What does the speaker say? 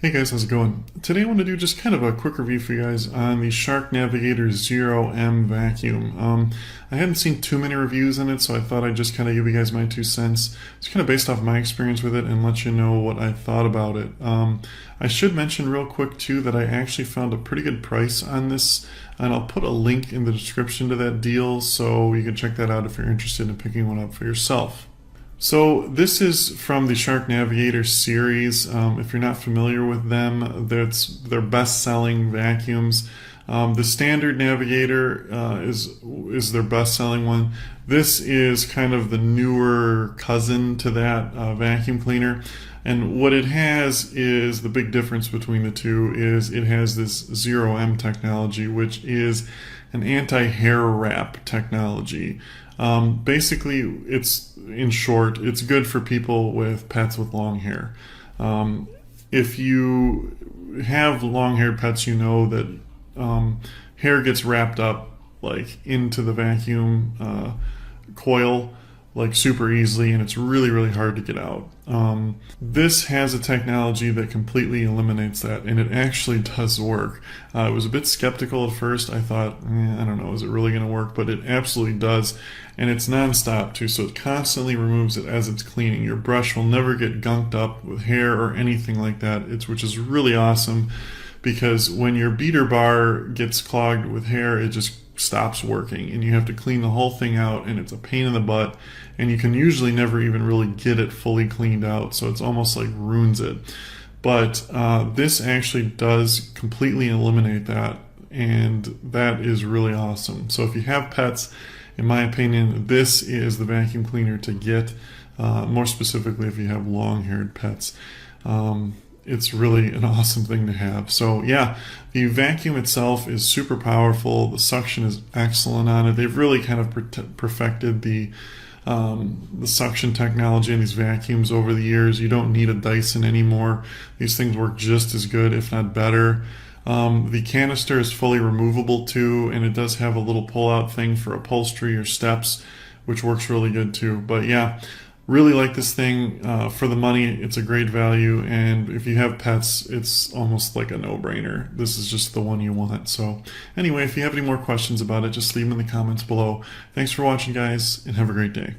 Hey guys, how's it going? Today I want to do just kind of a quick review for you guys on the Shark Navigator 0M vacuum. I hadn't seen too many reviews on it, so I thought I'd just kind of give you guys my 2 cents. It's kind of based off my experience with it and let you know what I thought about it. I should mention real quick too that I actually found a pretty good price on this, and I'll put a link in the description to that deal so you can check that out if you're interested in picking one up for yourself. So this is from the Shark Navigator series. If you're not familiar with them, that's their best-selling vacuums. The standard Navigator is their best-selling one. This is kind of the newer cousin to that vacuum cleaner. And what it has is, the big difference between the two is it has this 0M technology, which is an anti-hair wrap technology. Basically, in short, it's good for people with pets with long hair. If you have long-haired pets, you know that hair gets wrapped up like into the vacuum coil like super easily, and it's really hard to get out. This has a technology that completely eliminates that, and it actually does work. I was a bit skeptical at first. I thought, I don't know, is it really going to work? But it absolutely does, and it's non-stop too, so it constantly removes it as it's cleaning. Your brush will never get gunked up with hair or anything like that, which is really awesome, because when your beater bar gets clogged with hair, it just stops working and you have to clean the whole thing out, and it's a pain in the butt, and you can usually never even really get it fully cleaned out, so it's almost like ruins it. But this actually does completely eliminate that, and that is really awesome. So if you have pets, in my opinion, this is the vacuum cleaner to get, more specifically if you have long-haired pets. It's really an awesome thing to have. So yeah, the vacuum itself is super powerful. The suction is excellent on it. They've really kind of perfected the suction technology in these vacuums over the years. You don't need a Dyson anymore. These things work just as good, if not better. The canister is fully removable too, and it does have a little pull-out thing for upholstery or steps, which works really good too. But yeah, really like this thing. For the money, it's a great value, and if you have pets, it's almost like a no-brainer. This is just the one you want. So anyway, if you have any more questions about it, just leave them in the comments below. Thanks for watching, guys, and have a great day.